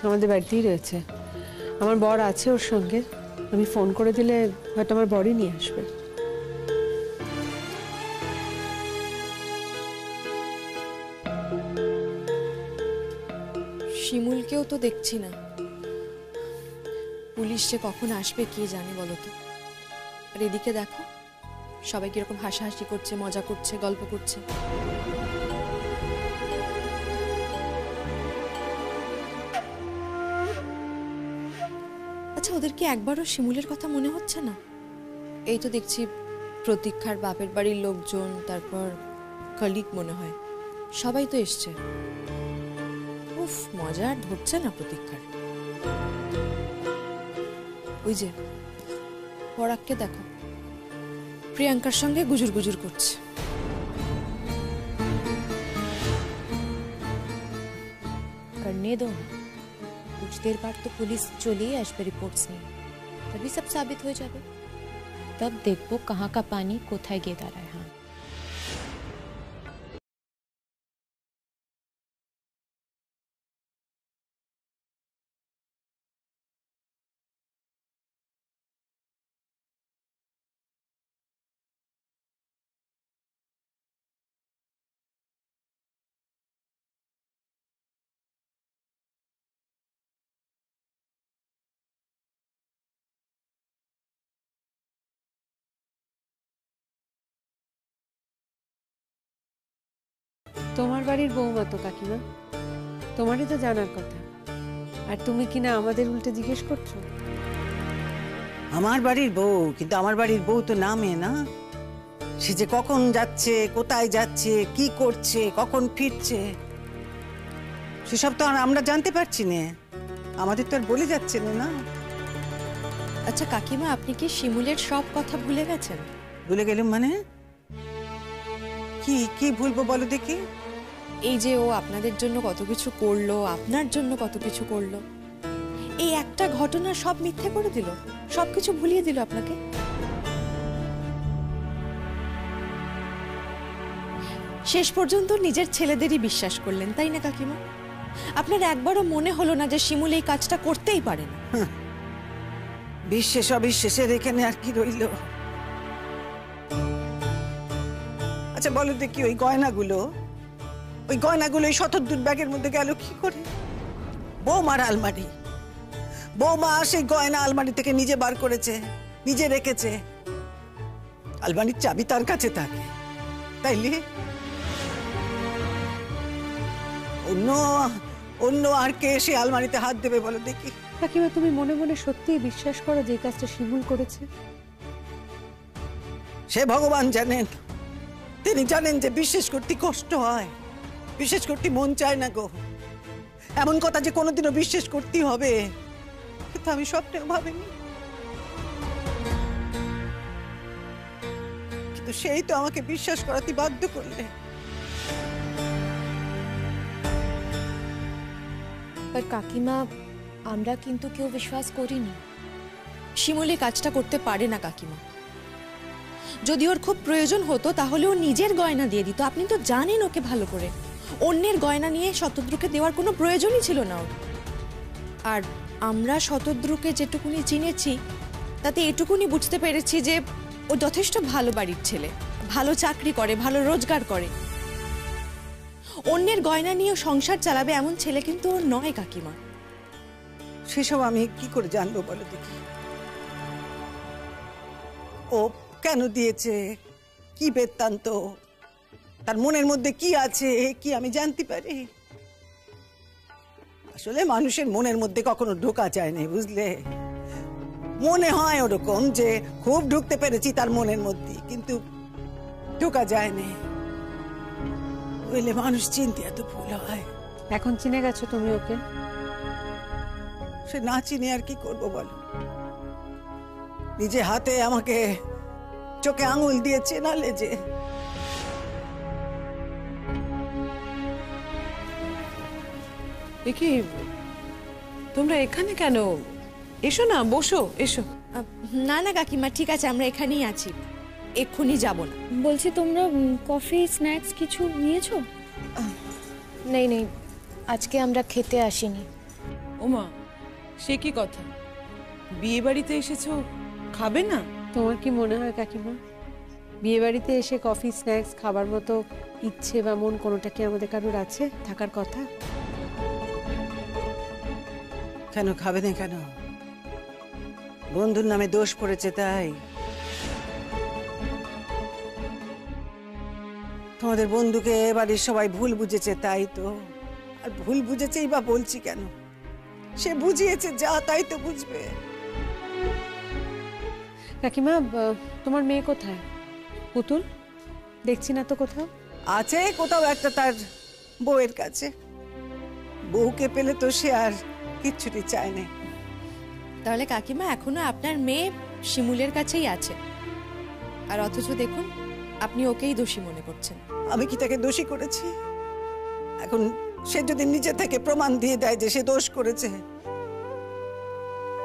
আমাদের বাড়িতেই রয়েছে। আমার বর আছে ওর সঙ্গে, আমি ফোন করে দিলে হয়তো আমার বরই নিয়ে আসবে। শিমুলকেও তো দেখছি না, পুলিশ যে কখন আসবে কে জানে বলো তো। আর এদিকে দেখো সবাই কিরকম হাসাহাসি করছে, মজা করছে, গল্প করছে। আচ্ছা, ওদের কি একবারও শিমুলের কথা মনে হচ্ছে না? এই তো দেখছি প্রতীক্ষার বাপের বাড়ির লোকজন, তারপর কলিগ মনে হয়, সবাই তো এসছে। উফ, মজা আর ধরছে না প্রতীক্ষার। ওই যে পরাগকে দেখো, প্রিয়াঙ্কার সঙ্গে গুজুর গুজুর করছে। करने दो ना, कुछ देर बाद तो पुलिस चली আসবে रिपोर्ट्स নিয়ে, तभी सब साबित हो जाবে। तब देखो कहाँ का पानी कोথায় গিয়ে দাঁড়ায়। हाँ, তোমার বাড়ির বৌমা তো কাকিমা, তোমারই তো জানার কথা। আর তুমি কিনা আমাদের উল্টে জিজ্ঞেস করছো। আমার বাড়ির বউ, কিন্তু আমার বাড়ির বউ তো নামে না। সে যে কখন যাচ্ছে, কোথায় যাচ্ছে, কি করছে, কখন ফিরছে, সেসব তো আর আমরা জানতে পারছি না। আমাদের তো আর বলে যাচ্ছে না। আচ্ছা কাকিমা, আপনি কি শিমুলের সব কথা ভুলে গেছেন? ভুলে গেলাম মানে? কি কি ভুলবো বলো দেখি। এই যে ও আপনাদের জন্য কত কিছু করলো, আপনার জন্য কত কিছু করলো, এই একটা ঘটনা সব মিথ্যে করে দিল, সবকিছু ভুলিয়ে দিল আপনাকে। শেষ পর্যন্ত নিজের ছেলেদেরই বিশ্বাস করলেন, তাই না কাকিমা? আপনার একবারও মনে হলো না যে শিমুল এই কাজটা করতেই পারে না? বিশ্বাস অবিশ্বাসের এখানে আর কি রইল? আচ্ছা বলো দেখি, ওই গয়নাগুলো ওই শতদ্রুত ব্যাগের মধ্যে গেল কি করে? বৌমার আলমারি, বৌমা সেই গয়না আলমারি থেকে নিজে বার করেছে, নিজে রেখেছে। আলমারির চাবি তার কাছে থাকে, তাইলে অন্য আর কে সে আলমারিতে হাত দেবে বলো দেখি? কাকিমা, তুমি মনে মনে সত্যিই বিশ্বাস করো যে এই কাজটা শিমুল করেছে? সে ভগবান জানেন, তিনি জানেন যে বিশ্বাস করতে কষ্ট হয়, বিশ্বাস করতে মন চায় না গো। এমন কথা যে কোনোদিনও বিশ্বাস করতে হবে, কিন্তু আমি স্বপ্নেও ভাবিনি। কিন্তু সেই তো আমাকে বিশ্বাস করাতে বাধ্য করলে। पर কাকিমা, আমরা কিন্তু কেউ বিশ্বাস করিনি। শিমুল এই কাজটা করতে পারে না কাকিমা। যদি ওর খুব প্রয়োজন হতো তাহলে ও নিজের গয়না দিয়ে দিত। আপনি তো জানেন ওকে ভালো করে, অন্যের গয়না নিয়ে শতদ্রুকে দেওয়ার কোনো প্রয়োজনই ছিল না ওর। আর আমরা শতদ্রুকে যেটুকুনি চিনেছি তাতে এটুকুনি বুঝতে পেরেছি যে ও যথেষ্ট ভালো বাড়ির ছেলে, ভালো চাকরি করে, ভালো রোজগার করে। অন্যের গয়না নিয়ে সংসার চালাবে এমন ছেলে কিন্তু ওর নয় কাকিমা। সেসব আমি কি করে জানবো বলো দেখি? ও কেন দিয়েছে, কি বৃত্তান্ত, তার মনের মধ্যে কি আছে, কি আমি জানতে পারি? আসলে মানুষের মনের মধ্যে কখনো ঢোকা যায় না, বুঝলে? মনে হয় ওরকম যে খুব ঢুকতে পেরেছি তার মনের মধ্যে, কিন্তু ঢোকা যায় না। বুঝলে, মানুষ চিনতে এত ভুল হয়। এখন চিনে গেছো তুমি ওকে? সে না চিনে আর কি করবো বলো? নিজে হাতে আমাকে চোখে আঙুল দিয়ে চেনালে যে। কি তোমরা এখানে কেন? এসো না, বসো, এসো। না না কাকিমা, ঠিক আছে, আমরা এখানেই আছি, এক্ষুনি যাব না। বলছি তোমরা কফি স্ন্যাক্স কিছু নিয়েছো? নেই নেই, আজকে আমরা খেতে আসিনি। ওমা, সে কি কথা? বিয়ে বাড়িতে এসেছো, খাবে না? তোমার কি মনে হয় কাকিমা, বিয়ে বাড়িতে এসে কফি স্ন্যাক্স খাবার মতো ইচ্ছে বা মন কোনোটা কি আমাদের কারোর আছে থাকার কথা? কেন খাবে না কেন? বন্ধুর নামে দোষ পড়েছে তাই? তোমাদের বন্ধুকে বাড়ির সবাই ভুল বুঝেছে তাই তো। আর ভুল বুঝেছেই বা বলছি কেন, সে বুঝিয়েছে যা তাই তো বুঝবে। কাকিমা, তোমার মেয়ে কোথায়? পুতুল দেখছি না তো কোথাও। আছে কোথাও একটা তার বউয়ের কাছে। বউকে পেলে তো সে আর কিচ্ছুটি চায় না। তাহলে কাকিমা এখনো আপনার মেয়ে শিমুলের কাছেই আছে, আর অথচ দেখুন আপনি ওকেই দোষী মনে করছেন। আমি কি তাকে দোষী করেছি? এখন সে যদি নিজে থেকে প্রমাণ দিয়ে দেয় যে সে দোষ করেছে,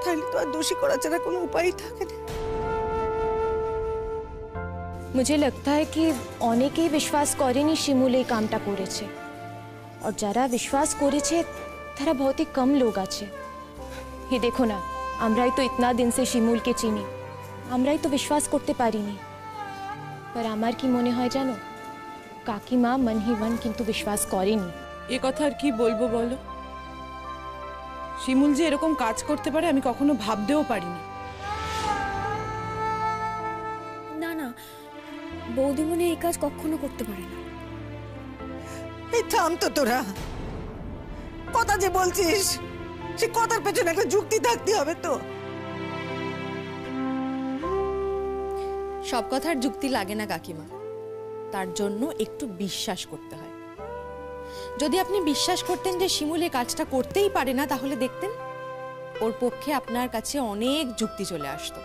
তাহলে তো আর দোষী করা ছাড়া কোনো উপায়ই থাকে না। मुझे लगता है कि অনেকেই বিশ্বাস করেনি শিমুল এই কামটা করেছে, আর যারা বিশ্বাস করেছে তারা বহুতই কম লোক আছে। ये देखो ना, আমরাই তো इतना दिन से শিমুলকে চিনি, আমরাই তো বিশ্বাস করতে পারিনি। पर আমার কি মনে হয় জানো, কাকিমা মন হি মন কিন্তু বিশ্বাস করেনি। এ কথা আর কি বলবো বলো? শিমুল যে এরকম কাজ করতে পারে আমি কখনো ভাবতেও পারিনি। না না, বৌদিমণি এই কাজ কখনো করতে পারে না। এই থাম তো তোরা, কথা যে বলছিস সে কথার পেছনে একটা যুক্তি থাকতে হবে তো। সব কথার যুক্তি লাগে না কাকিমা, তার জন্য একটু বিশ্বাস করতে হয়। যদি আপনি বিশ্বাস করতেন যে শিমুল এই কাজটা করতেই পারে না, তাহলে দেখতেন ওর পক্ষে আপনার কাছে অনেক যুক্তি চলে আসতো।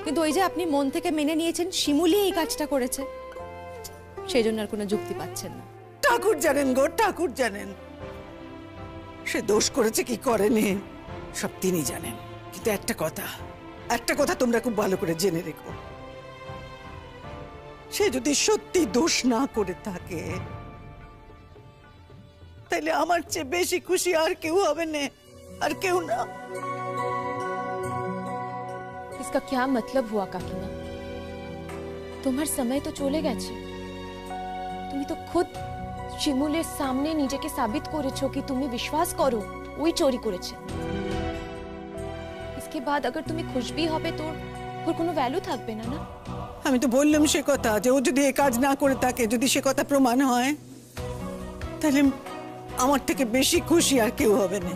কিন্তু ওই যে আপনি মন থেকে মেনে নিয়েছেন শিমুলই এই কাজটা করেছে, সেই জন্য আর কোনো যুক্তি পাচ্ছেন না। ঠাকুর জানেন গো, ঠাকুর জানেন সে দোষ করেছে কি করেনি সব তিনি জানেন। কিন্তু একটা কথা তোমরা খুব ভালো করে জেনে রেখো, সে যদি সত্যি দোষ না করে থাকে তাহলে আমার চেয়ে বেশি খুশি আর কেউ হবে না, আর কেউ না। इसका क्या मतलब हुआ কাকিমা? তোমার সময় তো চলে গেছে। তুমি তো খুদ শিমুলের সামনে নিজেকে সাবিত করেছো कि তুমি বিশ্বাস করো ওই চোরি করেছে। इसके बाद अगर তুমি খুশ भी হবে তো ওর কোনো ভ্যালু থাকবে না। না, আমি তো বললাম সে কথা, যে ও যদি এই কাজ না করে থাকে, যদি সে কথা প্রমাণ হয়, তাহলে আমার থেকে বেশি খুশি আর কেউ হবে না।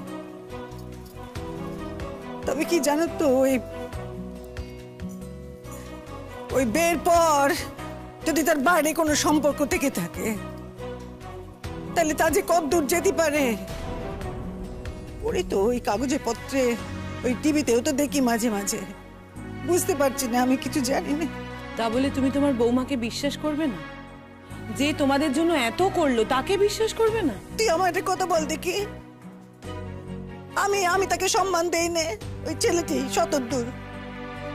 তবে কি জানো তো, ওই বিয়ের পর যদি তার বাইরে কোনো সম্পর্ক থেকে থাকে, তাহলে তা যে কত দূর যেতে পারে ওই তো ওই কাগজে পত্রে, ওই টিভিতেও তো দেখি মাঝে মাঝে। বুঝতে পারছি না, আমি কিছু জানি না। তা বলে তুমি তোমার বৌমাকে বিশ্বাস করবে না? যে তোমাদের জন্য এত করলো তাকে বিশ্বাস করবে না? তুই আমার একটা কথা বল দেখি। আমি তাকে সম্মান দেই নে? ওই ছেলেটি শতদূর,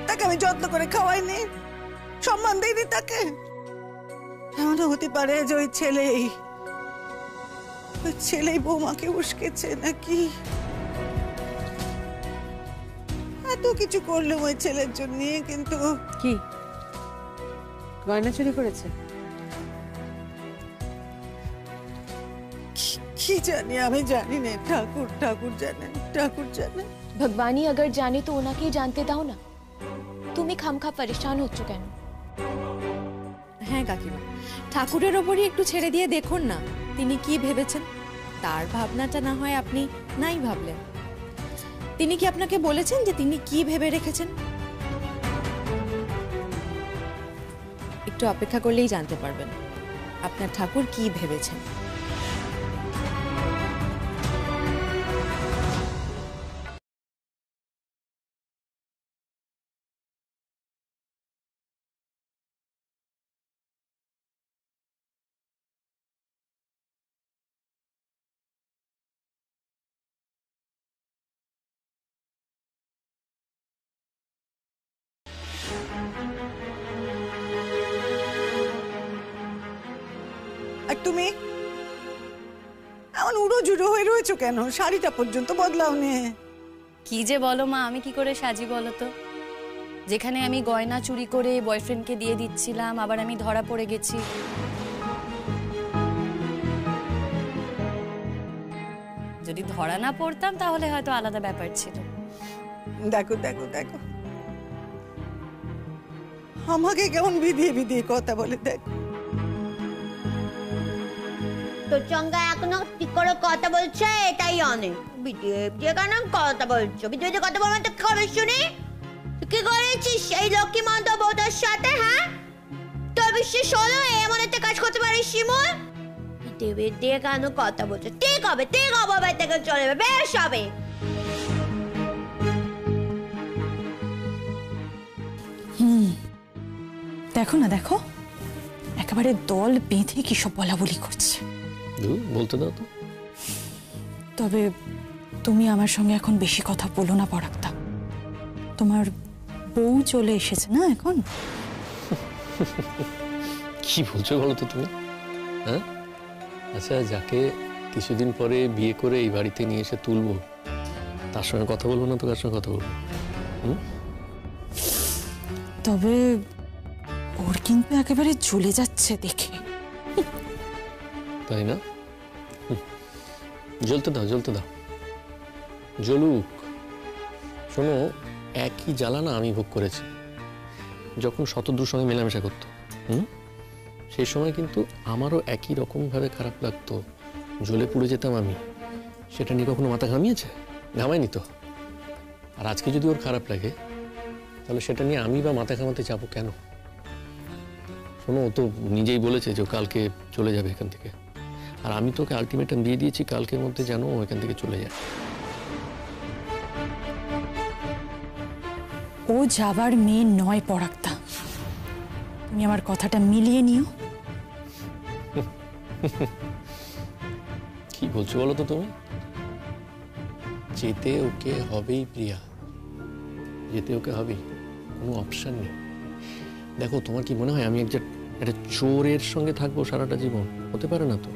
তাকে আমি যত্ন করে খাওয়াইনি, সম্মান দেইনি তাকে? এমনও হতে পারে যে ওই ছেলেই বৌমাকে উস্কেছে নাকি? এত কিছু করলাম ওই ছেলের জন্য, কিন্তু কি গয়না চুরি করেছে? কি জানি, আমি জানি না। ঠাকুর জানেন, ঠাকুর জানেন। ভগবানই अगर জানে তো ওনাকেই জানতে দাও না। তুমি খামখা পরেশান হচ্ছ কেন? হ্যাঁ কাকিমা, ঠাকুরের ওপরই একটু ছেড়ে দিয়ে দেখুন না তিনি কি ভেবেছেন। তার ভাবনাটা না হয় আপনি নাই ভাবলেন। তিনি কি আপনাকে বলেছেন যে তিনি কি ভেবে রেখেছেন? একটু অপেক্ষা করলেই জানতে পারবেন আপনার ঠাকুর কি ভেবেছেন। আর তুমি এমন উড়ো জুড়ো হয়ে রয়েছো কেন? শাড়িটা পর্যন্ত বদলাও নে। কি যে বলো মা, আমি কি করে সাজি বলো তো? যেখানে আমি গয়না চুরি করে বয়ফ্রেন্ডকে দিয়ে দিচ্ছিলাম, আবার আমি ধরা পড়ে গেছি। যদি ধরা না পড়তাম তাহলে হয়তো আলাদা ব্যাপার ছিল। দেখো দেখো দেখো, আমাকে কেমন বিধিয়ে বিধিয়ে কথা বলে দেখো। তোর সঙ্গে এখনো ঠিক করে কথা বলছে, এটাই অনেক। বিটিয়ে বিটিয়ে কেন কথা বলছো? বিটিয়ে কথা বলবো তো কি করবে শুনি? তুই কি করেছিস এই লক্ষ্মী মন্ত বউটার সাথে? হ্যাঁ, তোর বিশ্বাস হলো এমন একটা কাজ করতে পারিস শিমুল? বিটিয়ে বিটিয়ে কেন কথা বলছো? ঠিক হবে বাড়ি থেকে চলে যাবে, বেশ হবে। দেখো না, দেখো একেবারে দল বেঁধে কি সব বলাবলি করছে। বলতে দাও তো। তবে তুমি আমার সঙ্গে এখন বেশি কথা বলো না পরাক্তা। তোমার বউ চলে এসেছে না এখন? কি বলছো বলো তো তুমি? হ্যাঁ, আচ্ছা, যাকে কিছুদিন পরে বিয়ে করে এই বাড়িতে নিয়ে এসে তুলবো, তার সঙ্গে কথা বলবো না তো কার সঙ্গে কথা বলবো? তবে ওর কিন্তু একেবারে জ্বলে যাচ্ছে দেখে। তাই না? জ্বলতে দাও, জ্বলতে দাও, জ্বলুক। শোনো, একই জ্বালা না আমি ভোগ করেছি যখন শতদ্রুর সঙ্গে মেলামেশা করতো। সেই সময় কিন্তু আমারও একই রকম ভাবে খারাপ লাগতো, জ্বলে পুড়ে যেতাম আমি। সেটা নিয়ে কখনো মাথা ঘামিয়েছে? ঘামায়নি তো। আর আজকে যদি ওর খারাপ লাগে তাহলে সেটা নিয়ে আমি বা মাথা ঘামাতে যাবো কেন? শোনো, ও তো নিজেই বলেছে যে ও কালকে চলে যাবে এখান থেকে। আর আমি তোকে আলটিমেটাম দিয়ে দিয়েছি, কালকের মধ্যে যেন ও এখান থেকে চলে যায়। ও যাবার মেয়ে নয় পরাক্তা, তুমি আমার কথাটা মিলিয়ে নিও। কি বলছো বলো তো তুমি? যেতে ওকে হবেই প্রিয়া, যেতে ওকে হবেই, কোনো অপশন নেই। দেখো, তোমার কি মনে হয় আমি একটা চোরের সঙ্গে থাকবো সারাটা জীবন? হতে পারে না তো।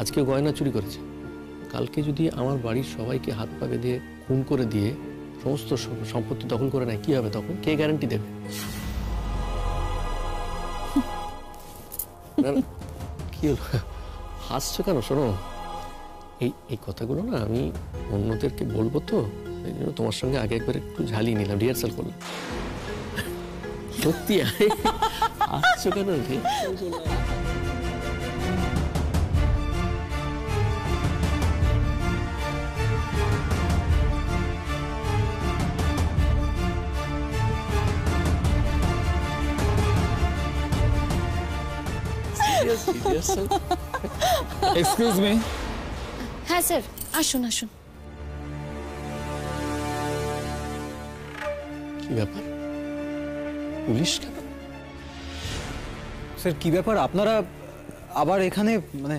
আজকে গয়না চুরি করেছে, কালকে যদি আমার বাড়ির সবাইকে হাত পা বেঁধে খুন করে দিয়ে সমস্ত সম্পত্তি দখল করে নেয়, কি হবে তখন? কে গ্যারান্টি দেবে? কি হলো, হাসছো কেন? শোনো, এই কথাগুলো না আমি অন্যদেরকে বলবো তো, এই জন্য তোমার সঙ্গে আগে একবার একটু ঝালিয়ে নিলাম, রিহার্সাল করলাম। সত্যি হাসছো কেন? Excuse me. হ্যাঁ স্যার, আসুন আসুন। কি ব্যাপার? পুলিশ কেন? স্যার, কি ব্যাপার আপনারা আবার এখানে? মানে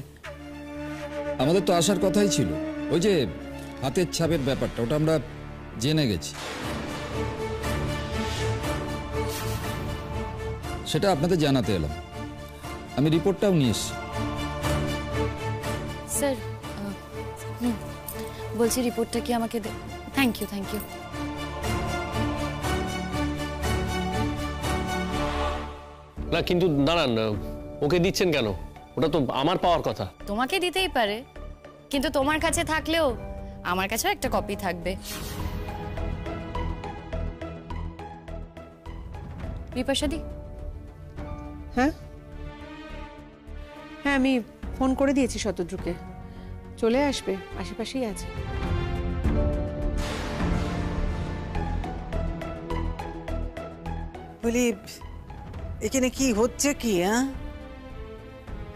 আমাদের তো আসার কথাই ছিল। ওই যে হাতের ছাপের ব্যাপারটা, ওটা আমরা জেনে গেছি। সেটা আপনাদের জানাতে এলাম। আমি রিপোর্টটাও নিয়ে এসেছি। স্যার, বলছি রিপোর্টটা কি আমাকে থ্যাংক ইউ। না কিন্তু দাঁড়ান, ওকে দিচ্ছেন কেন? ওটা তো আমার পাওয়ার কথা। তোমাকে দিতেই পারে, কিন্তু তোমার কাছে থাকলেও আমার কাছেও একটা কপি থাকবে। বিপাশাদি। হ্যাঁ হ্যাঁ, আমি ফোন করে দিয়েছি শতদ্রুকে, চলে আসবে, আশেপাশেই আছে। বলি, এখানে কি হচ্ছে কি? হ্যাঁ,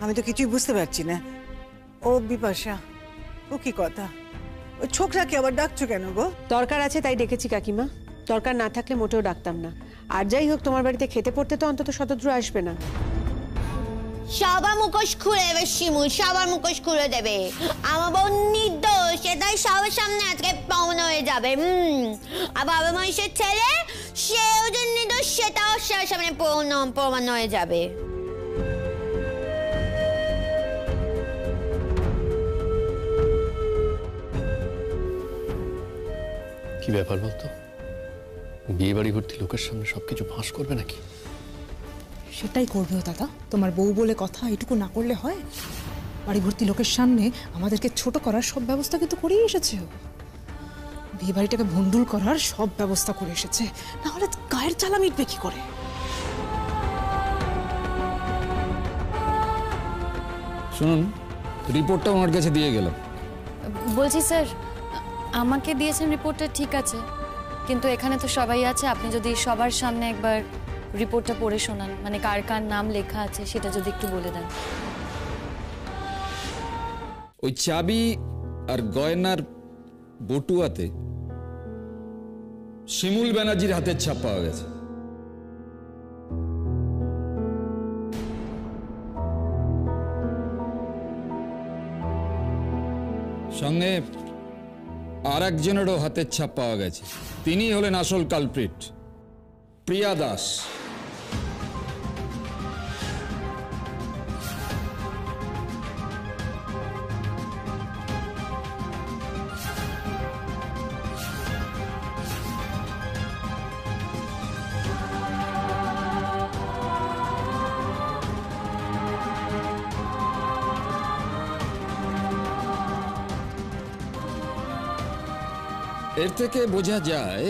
আমি তো কিছুই বুঝতে পারছি না। ও বিপাশা, ও কি কথা? ওই ছোকরাকে আবার ডাকছো কেন গো? দরকার আছে তাই ডেকেছি কাকিমা, দরকার না থাকলে মোটেও ডাকতাম না। আর যাই হোক, তোমার বাড়িতে খেতে পড়তে তো অন্তত শতদ্রু আসবে না। সবার মুখোশ খুলে দেবে শিমুল, সবার মুখোশ খুলে দেবে। আমার বোন নির্দোষ, সেটাই সবার সামনে আজকে প্রমাণ হয়ে যাবে। আর বাবা মহেশের ছেলে, সেও যে নির্দোষ সেটাও সবার সামনে প্রমাণ হয়ে যাবে। কি ব্যাপার বলতো, বিয়ে বাড়ি ভর্তি লোকের সামনে সবকিছু ফাঁস করবে নাকি? সেটাই করবে দাদা, তোমার বউ বলে কথা এটুকু না করলে হয়? বাড়ি ভর্তি লোকের সামনে আমাদেরকে ছোট করার সব ব্যবস্থা কিন্তু করেই এসেছে। বিয়ে বাড়িটাকে ভণ্ডুল করার সব ব্যবস্থা করে এসেছে, নাহলে গায়ের জ্বালা মিটবে কি করে? শুনুন, রিপোর্টটা ওনার কাছে দিয়ে গেলাম। বলছি স্যার, আমাকে দিয়েছেন রিপোর্টটা ঠিক আছে, কিন্তু এখানে তো সবাই আছে, আপনি যদি সবার সামনে একবার রিপোর্টটা পড়ে শোনান, মানে কার কার নাম লেখা আছে সেটা যদি একটু বলে দেন। ওই চাবি আর গয়নার বটুয়াতে শিমুল ব্যানার্জির হাতের ছাপ পাওয়া গেছে। সঙ্গে আর একজনেরও হাতের ছাপ পাওয়া গেছে। তিনি হলেন আসল কালপ্রিট, প্রিয়া দাস। এর থেকে বোঝা যায়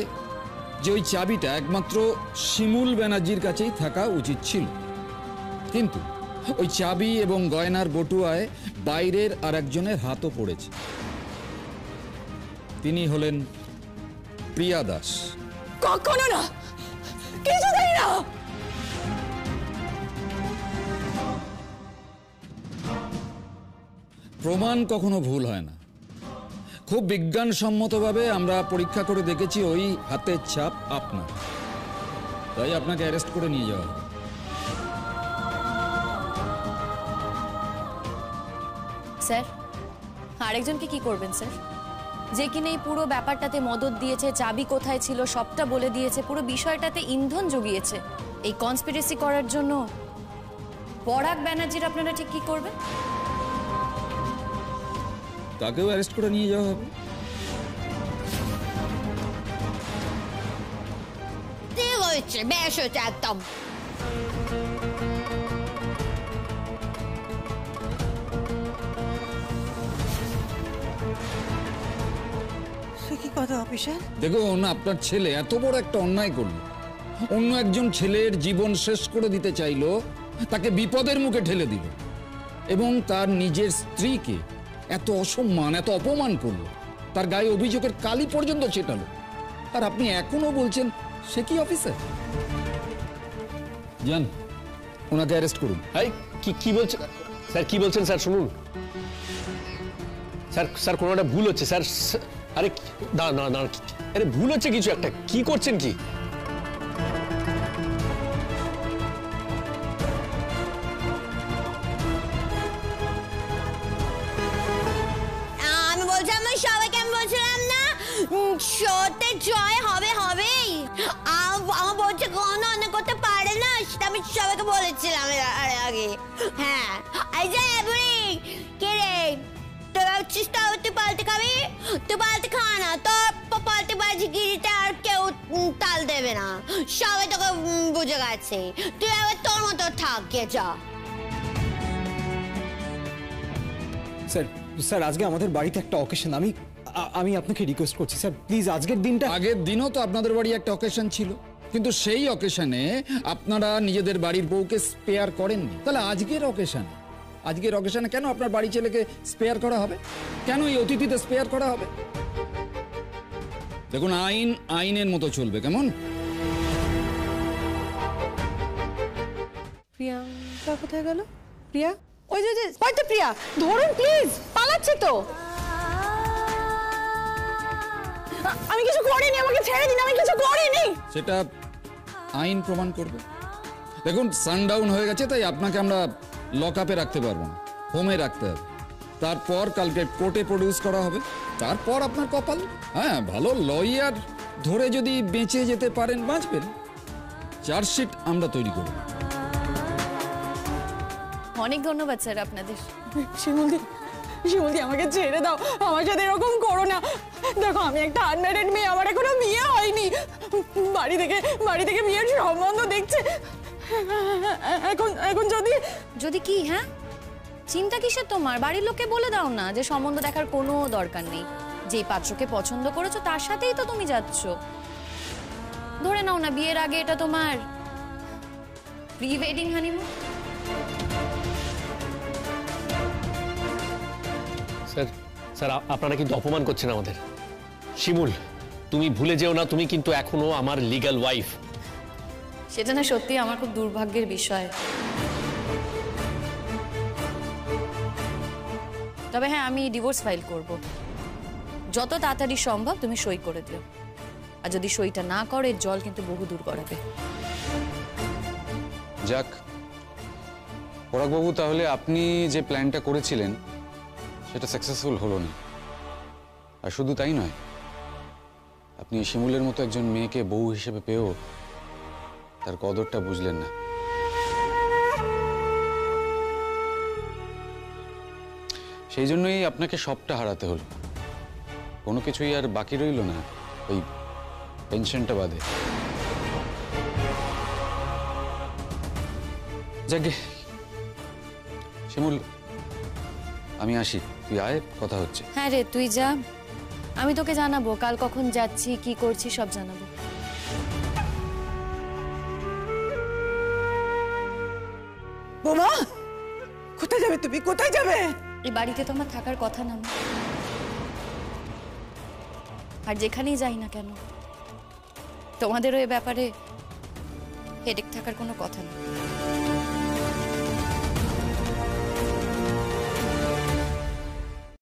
যে ওই চাবিটা একমাত্র শিমুল ব্যানার্জির কাছেই থাকা উচিত ছিল, কিন্তু ওই চাবি এবং গয়নার বটুয়ায় বাইরের আর একজনের হাতও পড়েছে। তিনি হলেন প্রিয়া দাস। কখনো না, কিছু জানি না। প্রমাণ কখনো ভুল হয় না। খুব বিজ্ঞানসম্মতভাবে আমরা পরীক্ষা করে দেখেছি ওই হাতের ছাপ আপনার, তাই আপনাকে অ্যারেস্ট করে নিয়ে যাওয়া হবে। স্যার, আরেকজনকে কি করবেন স্যার? যে কিনা এই পুরো ব্যাপারটাতে মদত দিয়েছে, চাবি কোথায় ছিল সবটা বলে দিয়েছে, পুরো বিষয়টাতে ইন্ধন জুগিয়েছে এই কনস্পিরেসি করার জন্য, পরাগ ব্যানার্জির আপনারা ঠিক কি করবেন? তাকেও অ্যারেস্ট করে নিয়ে যাওয়া হবে। ঠিক হয়েছে, বেশ হয়েছে একদম। সে কি কথা অফিসার? দেখুন, আপনার ছেলে এত বড় একটা অন্যায় করলো, অন্য একজন ছেলের জীবন শেষ করে দিতে চাইলো, তাকে বিপদের মুখে ঠেলে দিল এবং তার নিজের স্ত্রীকে এত অসম্মান, এত অপমান করলো, তার গায়ে অভিযোগের কালি পর্যন্ত ছেটালো, আর আপনি এখনো বলছেন সে কি অফিসার? যান, ওনাকে অ্যারেস্ট করুন। কি বলছেন স্যার? কি বলছেন স্যার? শুনুন স্যার, স্যার কোনো একটা ভুল হচ্ছে স্যার। আরে না, আরে ভুল হচ্ছে কিছু একটা। কি করছেন কি? আমি বলছিলাম, সবাইকে আমি বলছিলাম না সত্যি জয় হবেই। আমার বলছে কোনো অনেক করতে পারে না, সেটা আমি সবাইকে বলেছিলাম আগে। হ্যাঁ, এই যে কে রে, তোর ভাবছিস তুই পাল্টে খাবি? তুই পাল্টে খাওয়া না, তোর পাল্টে বাজি গিরিটা আর কেউ তাল দেবে না, সবাই তোকে বুঝে গেছে। তুই আবার তোর মতো থাক, গে যা। স্যার আজকে আমাদের বাড়িতে একটা অকেশন, আমি আপনাকে রিকোয়েস্ট করছি স্যার, প্লিজ আজকের দিনটা। আগের দিনও তো আপনাদের বাড়ি একটা অকেশন ছিল, কিন্তু সেই অকেশনে আপনারা নিজেদের বাড়ির বউকে স্পেয়ার করেননি। তাহলে আজকের অকেশনে কেন আপনার বাড়ি ছেলেকে স্পেয়ার করা হবে? কেন এই অতিথিতে স্পেয়ার করা হবে? দেখুন, আইন আইনের মতো চলবে, কেমন? প্রিয়াঙ্কা কোথায় গেল? প্রিয়া, ওই যে প্রিয়া, ধরুন প্লিজ, পালাচ্ছে তো। আমি কিছু করিনি, আমাকে ছেড়ে দিন, আমি কিছু করিনি। সেটা আইন প্রমাণ করবে। দেখুন, সানডাউন হয়ে গেছে, তাই আপনাকে আমরা লক আপে রাখতে পারবো না, হোমে রাখতে হবে। তারপর কালকে কোর্টে প্রডিউস করা হবে, তারপর আপনার কপাল। হ্যাঁ, ভালো লয়ার ধরে যদি বেঁচে যেতে পারেন বাঁচবেন। চার্জশিট আমরা তৈরি করব। অনেক ধন্যবাদ স্যার আপনাদের। শিমুলদি, আমাকে ছেড়ে দাও, আমার সাথে এরকম করো না। দেখো আমি একটা আনম্যারিড মেয়ে, আমার এখনো বিয়ে হয়নি। বাড়ি থেকে বিয়ের সম্বন্ধ দেখছে। এখন এখন যদি যদি কি? হ্যাঁ, চিন্তা কিসের তোমার? বাড়ির লোককে বলে দাও না যে সম্বন্ধ দেখার কোনো দরকার নেই, যেই পাত্রকে পছন্দ করেছো তার সাথেই তো তুমি যাচ্ছ। ধরে নাও না বিয়ের আগে এটা তোমার pre wedding honeymoon. Sir sir আপনারা কিন্তু অপমান করছেন আমাদের। শিমুল, তুমি ভুলে যেও না তুমি কিন্তু এখনো আমার লিগ্যাল ওয়াইফ। সেটা না সত্যি আমার খুব দুর্ভাগ্যের বিষয়। তবে হ্যাঁ, আমি ডিভোর্স ফাইল করব। যত তাড়াতাড়ি সম্ভব তুমি সই করে দিও, আর যদি সইটা না করে জল কিন্তু বহু দূর গড়াবে। যাক পরাগবাবু, তাহলে আপনি যে প্ল্যানটা করেছিলেন সেটা সাকসেসফুল হলো না। আর শুধু তাই নয়, আপনি শিমুলের মতো একজন মেয়েকে বউ হিসেবে পেয়েও তার কদরটা বুঝলেন না। সেই জন্যই আপনাকে সবটা হারাতে হলো। কোনো কিছুই আর বাকি রইল না, ওই পেনশনটা বাদে। যাকে শিমুল, আমি আসি, তুই আয়, কথা হচ্ছে। হ্যাঁ রে, তুই যা, আমি তোকে জানাবো কাল কখন যাচ্ছি, কি করছি সব জানাবো। বোমা, কোথায় যাবে তুমি? কোথায় যাবে? এই বাড়িতে তো আমার থাকার কথা না, আর যেখানেই যাই না কেন তোমাদেরও এ ব্যাপারে হেডেক থাকার কোনো কথা না।